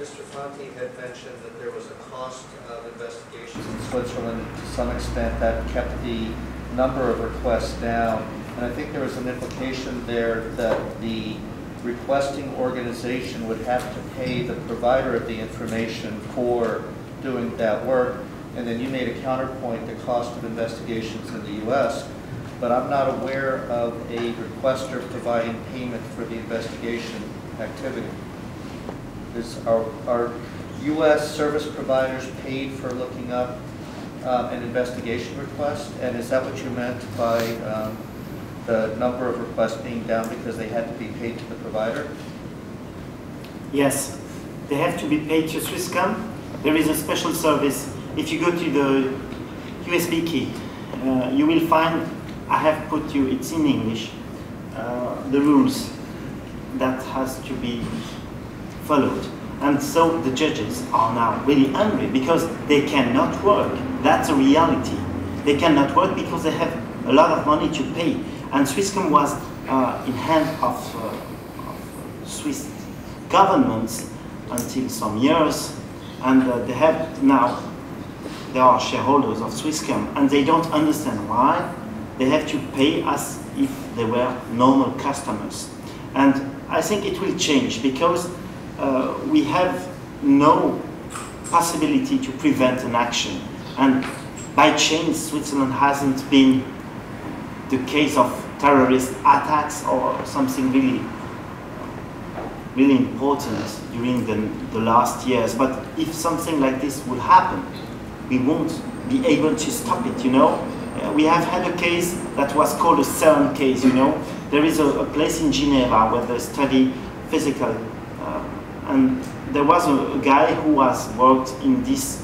Mr. Fonti had mentioned that there was a cost of investigations in Switzerland. To some extent, that kept the number of requests down. And I think there was an implication there that the requesting organization would have to pay the provider of the information for doing that work. And then you made a counterpoint, the cost of investigations in the U.S., but I'm not aware of a requester providing payment for the investigation activity. Are U.S. service providers paid for looking up an investigation request? And is that what you meant by the number of requests being down because they had to be paid to the provider? Yes, they have to be paid to Swisscom. There is a special service. If you go to the USB key, you will find, I have put you, it's in English, the rules that has to be followed. And so the judges are now really angry because they cannot work. That's a reality. They cannot work because they have a lot of money to pay. And Swisscom was in hand of Swiss governments until some years. And they have now, they are shareholders of Swisscom, and they don't understand why they have to pay as if they were normal customers. And I think it will change because we have no possibility to prevent an action. And by chance, Switzerland hasn't been the case of terrorist attacks or something really important during the last years. But if something like this would happen, we won't be able to stop it, you know. We have had a case that was called a CERN case, you know. There is a place in Geneva where they study physical, and there was a guy who has worked in this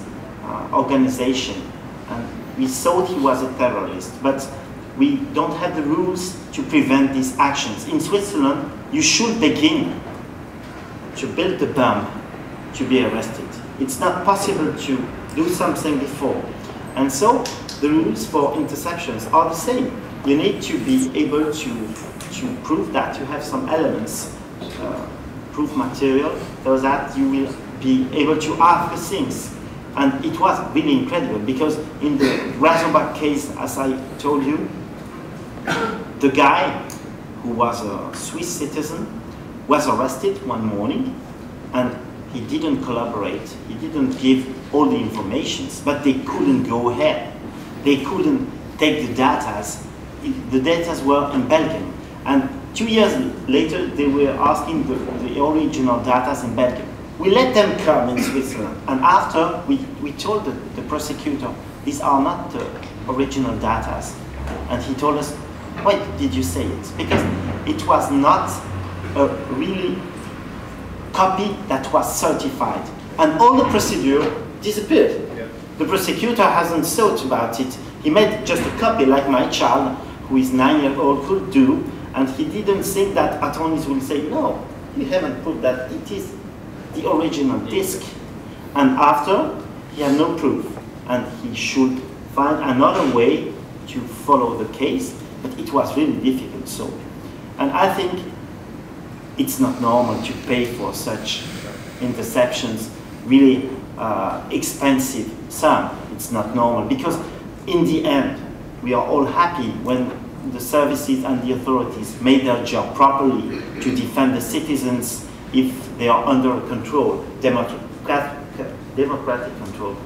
organization, and we thought he was a terrorist, but we don't have the rules to prevent these actions. In Switzerland, you should begin to build the bomb to be arrested. It's not possible to do something before. And so the rules for interceptions are the same. You need to be able to prove that you have some elements, proof material, so that you will be able to ask the things. And it was really incredible because in the Razorback case, as I told you, the guy who was a Swiss citizen was arrested one morning, and he didn't collaborate, he didn't give all the informations, but they couldn't go ahead. They couldn't take the datas. The datas were in Belgium. And 2 years later, they were asking the original datas in Belgium. We let them come in Switzerland. And after, we told the prosecutor, these are not the original datas. And he told us, why did you say it? Because it was not a really copy that was certified. And all the procedure disappeared. Yeah. The prosecutor hasn't thought about it. He made just a copy like my child, who is 9 years old, could do, and he didn't think that attorneys will say, no, you haven't put that, it is the original disc. And after, he had no proof, and he should find another way to follow the case, but it was really difficult. So, and I think it's not normal to pay for such interceptions, really expensive sum. It's not normal because in the end, we are all happy when the services and the authorities made their job properly to defend the citizens if they are under control, democratic control,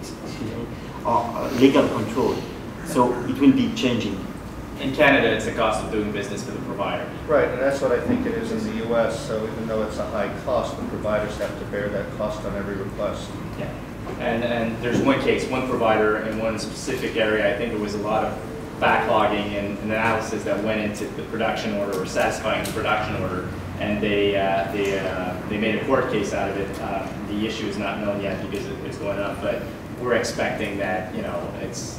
or legal control. So it will be changing. In Canada, it's the cost of doing business for the provider. Right, and that's what I think it is in the U.S. So even though it's a high cost, the providers have to bear that cost on every request. Yeah, and there's one case, one provider in one specific area. I think there was a lot of backlogging and analysis that went into the production order or satisfying the production order, and they made a court case out of it. The issue is not known yet because it's going up, but we're expecting that, you know, it's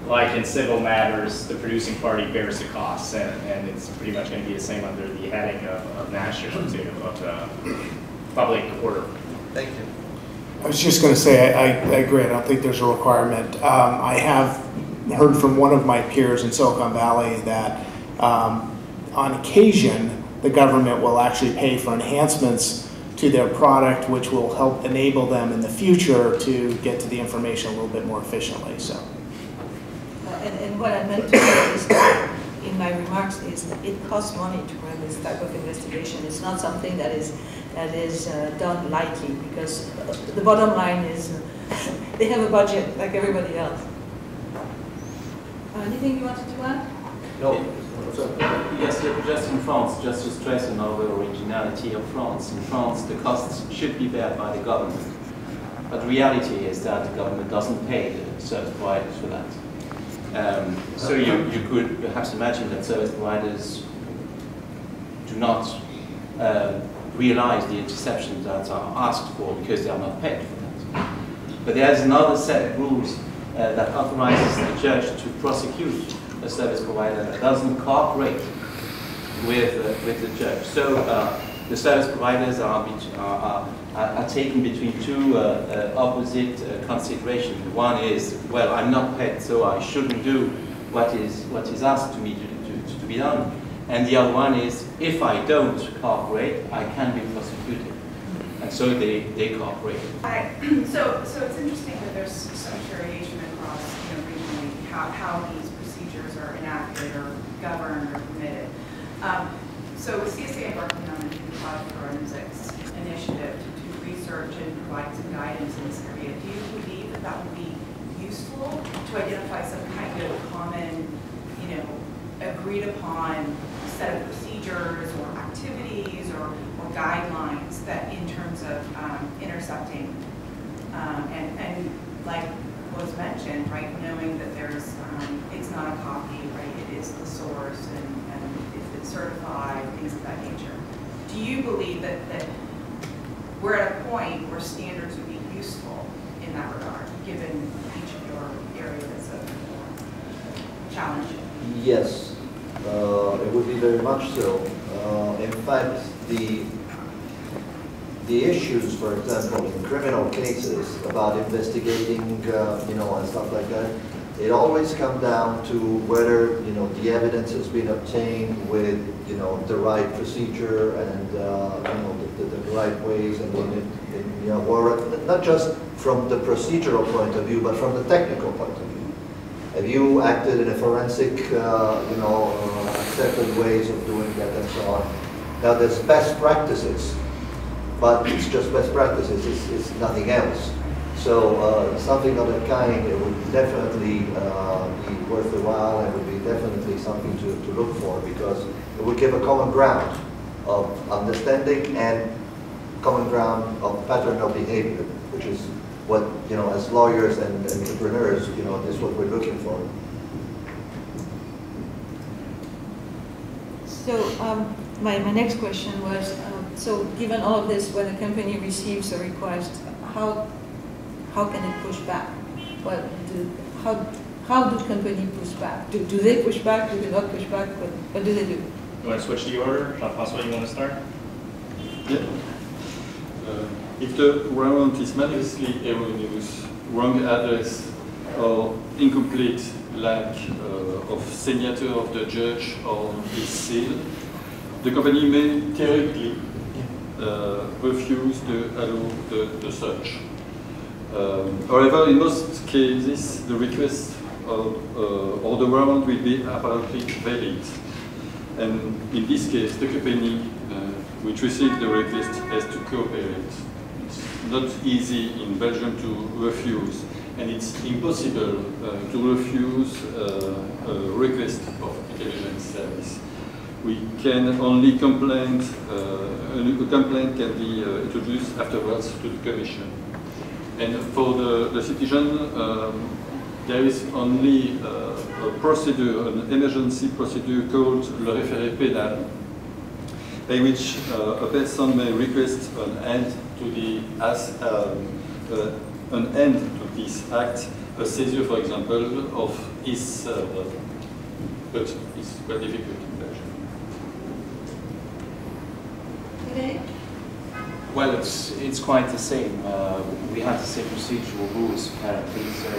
like in civil matters, the producing party bears the costs, and it's pretty much going to be the same under the heading of national public order. Thank you. I was just going to say, I agree. I don't think there's a requirement. I have heard from one of my peers in Silicon Valley that on occasion, the government will actually pay for enhancements to their product, which will help enable them in the future to get to the information a little bit more efficiently. So. And what I meant to say is that in my remarks is it costs money to run this type of investigation. It's not something that is done lightly, because the bottom line is they have a budget like everybody else. Anything you wanted to add? No. Yes, just in France, just to stress another originality of France. In France, the costs should be borne by the government. But the reality is that the government doesn't pay the service providers for that. So you could perhaps imagine that service providers do not realize the interceptions that are asked for because they are not paid for that. But there's another set of rules that authorizes the judge to prosecute a service provider that doesn't cooperate with the judge. So the service providers are taken between two opposite considerations. One is, well, I'm not paid, so I shouldn't do what is asked to me to be done. And the other one is, if I don't cooperate, I can be prosecuted. And so they cooperate. So it's interesting that there's some variation across, regionally, how these procedures are enacted or governed or permitted. So CSA working on a new product forensics initiative to research and provide some guidance in this area. Do you believe that that would be useful to identify some kind of common, agreed upon set of procedures or activities or guidelines that in terms of intercepting and like was mentioned, right, knowing that there's it's not a copy, right, it is the source and if it's certified, things of that nature. Do you believe that we're at a point where standards would be useful in that regard, given each of your areas of challenge? Yes, it would be very much so. In fact, the issues, for example, in criminal cases about investigating, and stuff like that, it always comes down to whether, the evidence has been obtained with, the right procedure and, the right ways, and or not just from the procedural point of view, but from the technical point of view. Have you acted in a forensic, accepted ways of doing that and so on? Now, there's best practices, but it's just best practices, it's nothing else. So something of that kind, it would definitely be worth the while, and would be definitely something to look for, because it would give a common ground of understanding and common ground of pattern of behavior, which is what, as lawyers and entrepreneurs, this is what we're looking for. So my next question was, so given all of this, when a company receives a request, how can it push back? How do companies push back? Do they push back? Do they not push back? What do they do? You want to switch the order? Jean-François, you want to start? Yeah. If the warrant is manifestly erroneous, wrong address, or incomplete lack of signature of the judge or his seal, the company may theoretically refuse to allow the search. However, in most cases, the request or the warrant will be apparently valid. And in this case, the company which received the request has to cooperate. It's not easy in Belgium to refuse, and it's impossible to refuse a request of intelligence service. We can only complain, a complaint can be introduced afterwards to the Commission. And for the citizen, there is only a procedure, an emergency procedure called le référé pénal, by which a person may request an end to this act, a seizure, for example, of his server. But it's quite difficult in Belgium. Today? Well, it's quite the same. We have the same procedural rules apparently. So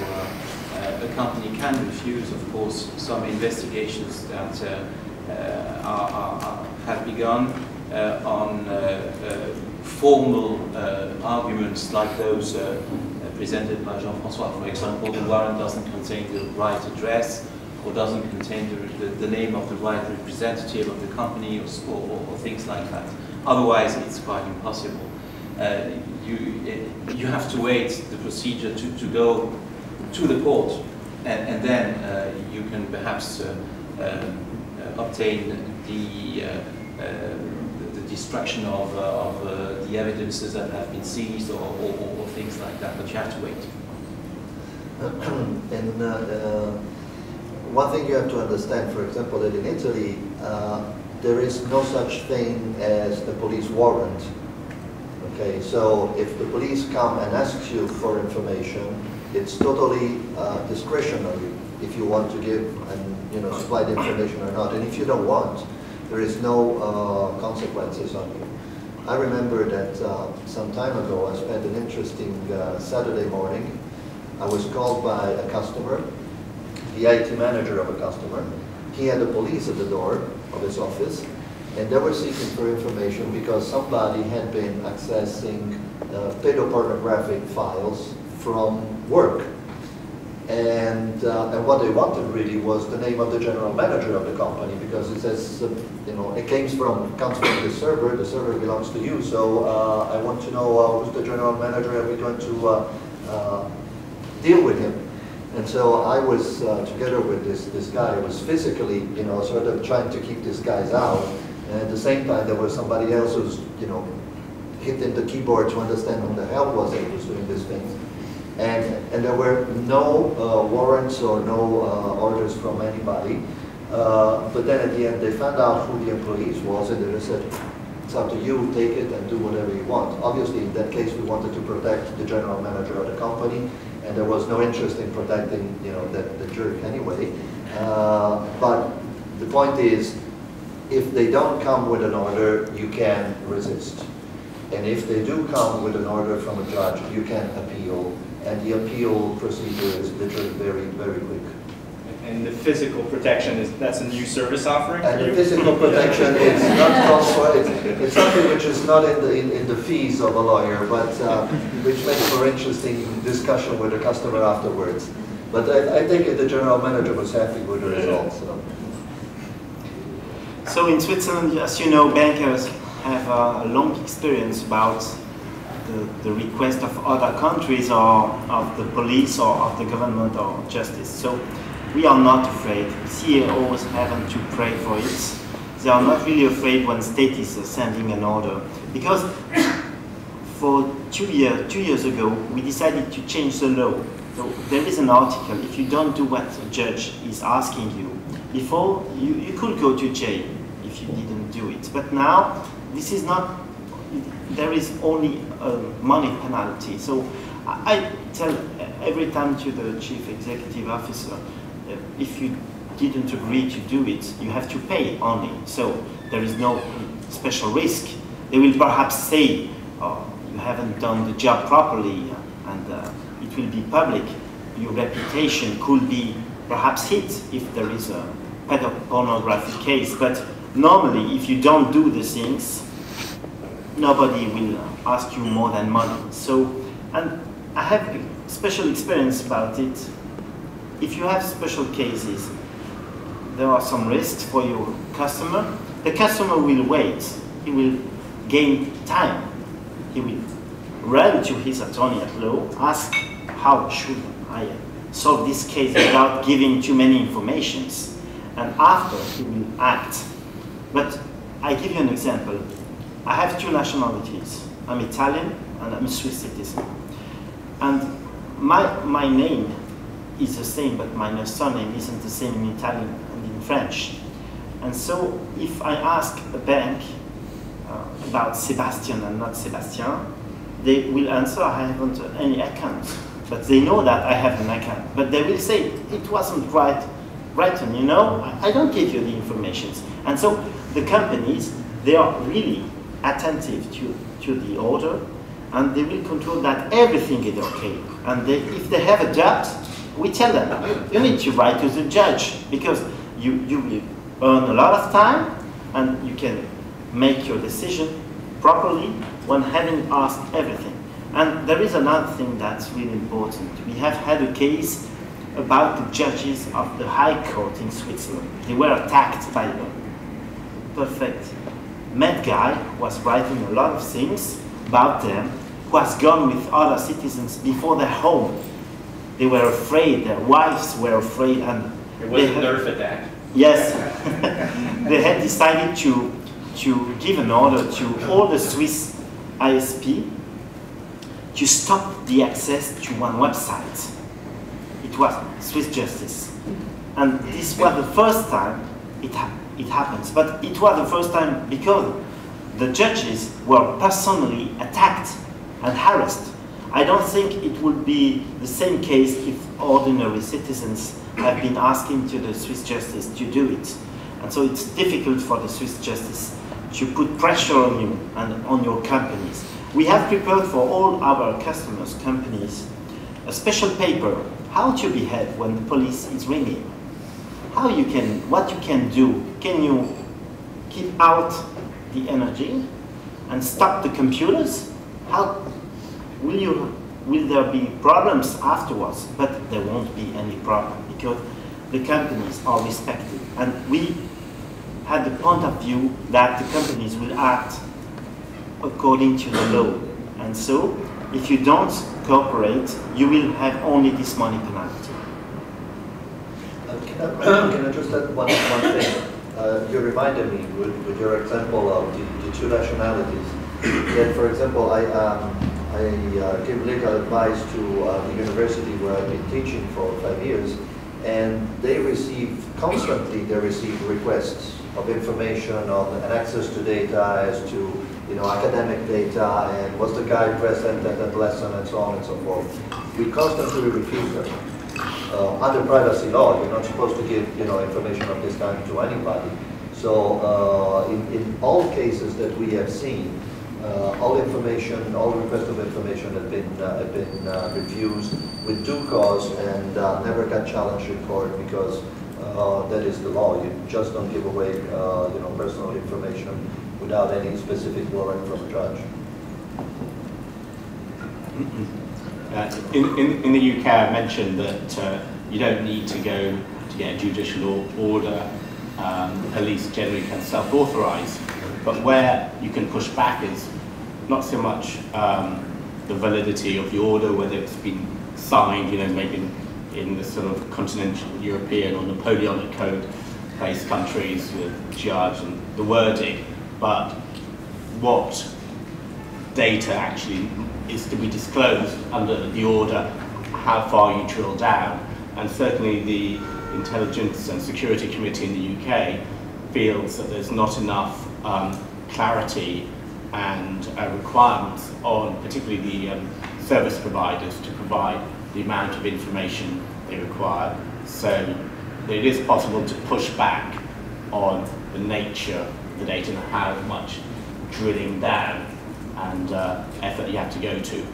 a company can refuse, of course, some investigations that have begun on formal arguments like those presented by Jean-François. For example, the warrant doesn't contain the right address, or doesn't contain the name of the right representative of the company, or things like that. Otherwise, it's quite impossible. You have to wait the procedure to go to the court, and then you can perhaps obtain the destruction of the evidences that have been seized, or things like that, but you have to wait. And one thing you have to understand, for example, that in Italy, there is no such thing as a police warrant. Okay, so if the police come and ask you for information, it's totally discretionary if you want to give and supply the information or not. And if you don't want, there is no consequences on you. I remember that some time ago, I spent an interesting Saturday morning. I was called by a customer, the IT manager of a customer. He had the police at the door of his office, and they were seeking for information because somebody had been accessing pedopornographic files from work. And what they wanted really was the name of the general manager of the company, because it says, it comes from the server belongs to you, so I want to know who's the general manager, and we're going to deal with him. And so I was together with this guy. I was physically, sort of trying to keep these guys out. And at the same time, there was somebody else who's, hitting the keyboard to understand who the hell was it was doing these things. And there were no warrants or no orders from anybody. But then at the end, they found out who the employees was, and they just said, it's up to you, take it and do whatever you want. Obviously, in that case, we wanted to protect the general manager of the company, and there was no interest in protecting, the jerk anyway. But the point is, if they don't come with an order, you can resist. And if they do come with an order from a judge, you can appeal. And the appeal procedure is literally very, very quick. And the physical protection, that's a new service offering? And the physical protection is not it's something which is not in the fees of a lawyer, but which makes for interesting discussion with the customer afterwards. But I think the general manager was happy with the results. So in Switzerland, as you know, bankers have a long experience about the request of other countries, or of the police, or of the government, or justice. So we are not afraid. CEOs haven't to pray for it. They are not really afraid when state is sending an order. Because for 2 years ago, we decided to change the law. So there is an article, if you don't do what a judge is asking you, before you could go to jail if you didn't do it. But now, this is not, there is only a money penalty. So I tell every time to the chief executive officer, if you didn't agree to do it, you have to pay only. So there is no special risk. They will perhaps say, oh, you haven't done the job properly, and it will be public. Your reputation could be perhaps hit if there is a pedopornography case. But normally, if you don't do the things, nobody will ask you more than money. So, and I have special experience about it. If you have special cases, there are some risks for your customer. The customer will wait. He will gain time. He will run to his attorney at law, ask, how should I solve this case without giving too many informations? And after, he will act. But I give you an example. I have 2 nationalities. I'm Italian and I'm a Swiss citizen. And my name is the same, but my surname isn't the same in Italian and in French. And so if I ask a bank about Sebastian and not Sebastien, they will answer, I haven't any account. But they know that I have an account. But they will say, it wasn't right written, I don't give you the information. And so the companies, they are really attentive to the order, and they will control that everything is okay. And if they have a doubt, we tell them, you need to write to the judge, because you will earn a lot of time, and you can make your decision properly when having asked everything. And there is another thing that's really important. We have had a case about the judges of the High Court in Switzerland. They were attacked by a perfect mad guy who was writing a lot of things about them, who has gone with other citizens before their home. They were afraid, their wives were afraid, and it was a nerve attack. Yes, they had decided to give an order to all the Swiss ISP to stop the access to one website. It was Swiss Justice. And this was the first time it happens. But it was the first time because the judges were personally attacked and harassed. I don't think it would be the same case if ordinary citizens have been asking to the Swiss Justice to do it. And so it's difficult for the Swiss Justice to put pressure on you and on your companies. We have prepared for all our customers, companies, a special paper, how to behave when the police is ringing. What you can do. Can you keep out the energy and stop the computers? How will there be problems afterwards? But there won't be any problem because the companies are respected. And we had the point of view that the companies will act according to the law. And so, if you don't cooperate, you will have only this money penalty. Can I just add one thing? You reminded me with your example of the two nationalities. That, for example, I give legal advice to the university where I've been teaching for 5 years, and they constantly receive requests of information on and access to data as to academic data and was the guy present at that lesson and so on and so forth. We constantly refuse them. Under privacy law, you're not supposed to give information of this kind to anybody. So in all cases that we have seen, all requests of information have been refused with due cause and never got challenged in court because that is the law. You just don't give away personal information without any specific warrant from a judge. In the UK, I mentioned that you don't need to go to get a judicial order. Police generally can self-authorize, but where you can push back is not so much the validity of the order, whether it's been signed, maybe in the sort of continental European or Napoleonic code-based countries with judge and the wording, but what data actually is to be disclosed under the order, how far you drill down. And certainly the Intelligence and Security Committee in the UK feels that there's not enough clarity and requirements on particularly the service providers to provide the amount of information they require. So it is possible to push back on the nature of the data and how much drilling down and effort you have to go to.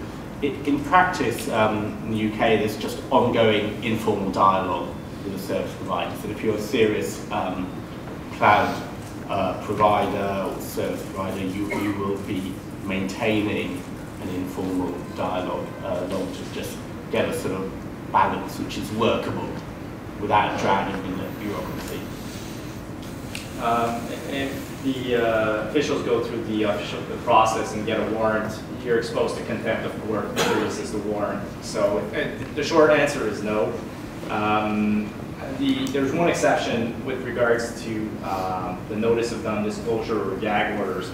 In practice, in the UK, there's just ongoing informal dialogue with the service providers. And if you're a serious cloud provider or service provider, you will be maintaining an informal dialogue along to just get a sort of balance which is workable without drowning in the bureaucracy. If the officials go through the process and get a warrant, you're exposed to contempt of court. This is the warrant. So the short answer is no. There's one exception with regards to the notice of non-disclosure or gag orders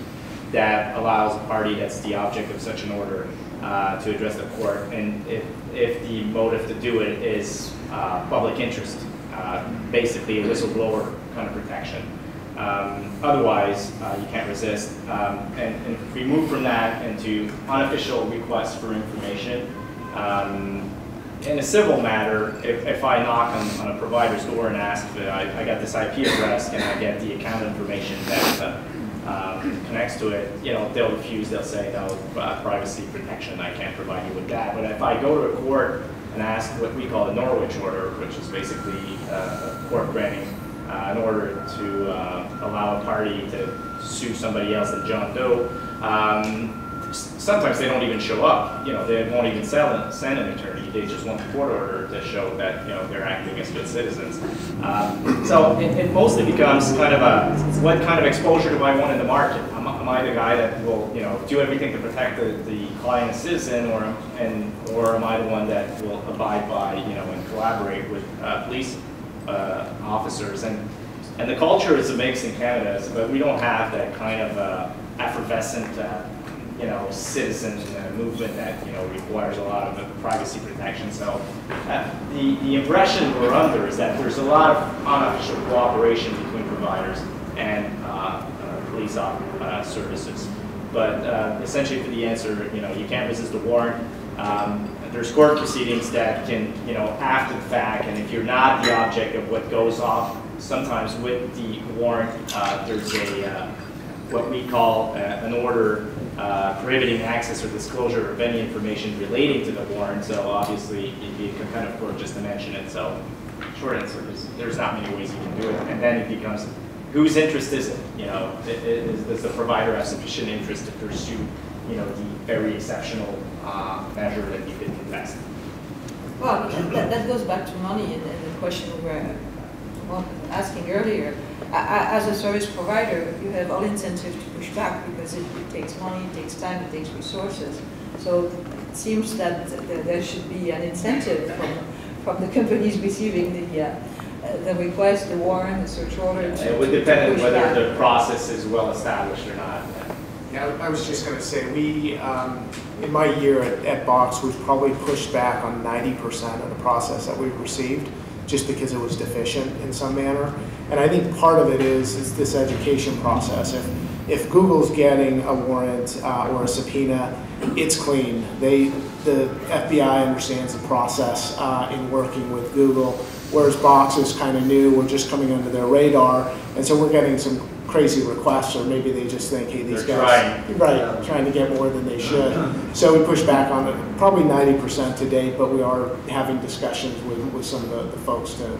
that allows a party that's the object of such an order to address the court, and if the motive to do it is public interest, basically a whistleblower kind of protection. Otherwise, you can't resist. And if we move from that into unofficial requests for information, in a civil matter, if I knock on a provider's door and ask, I got this IP address, can I get the account information that connects to it, they'll refuse, they'll say, no, privacy protection, I can't provide you with that. But if I go to a court and ask what we call a Norwich order, which is basically a court granting in order to allow a party to sue somebody else than John Doe, sometimes they don't even show up. They won't even send an attorney. They just want the court order to show that they're acting as good citizens. So it mostly becomes kind of what kind of exposure do I want in the market? Am I the guy that will do everything to protect the client as citizen, or am I the one that will abide by and collaborate with police officers? And the culture is a mix in Canada, but we don't have that kind of effervescent citizen movement that requires a lot of privacy protection. So the impression we're under is that there's a lot of unofficial cooperation between providers and police services. But essentially, for the answer, you can't resist a warrant. There's court proceedings that can, after the fact, and if you're not the object of what goes off, sometimes with the warrant, there's what we call an order prohibiting access or disclosure of any information relating to the warrant. So obviously, you can kind of court just to mention it. So short answer is there's not many ways you can do it, and then it becomes whose interest is it? Does the provider have sufficient interest to pursue, the very exceptional measure that you could contest? Well, that goes back to money and the question we were asking earlier. As a service provider, you have all incentive to push back because it takes money, it takes time, it takes resources. So it seems that there should be an incentive from the companies receiving the request, the warrant, the search order. It would depend on whether the process is well established or not. Yeah, I was just going to say, we, in my year at Box, we've probably pushed back on 90% of the process that we've received, just because it was deficient in some manner. And I think part of it is this education process. If Google's getting a warrant or a subpoena, it's clean. The FBI understands the process in working with Google, whereas Box is kind of new. We're just coming under their radar, and so we're getting some crazy requests, or maybe they just think, hey, these guys trying to get more than they should. So we push back on it, probably 90% to date, but we are having discussions with some of the folks to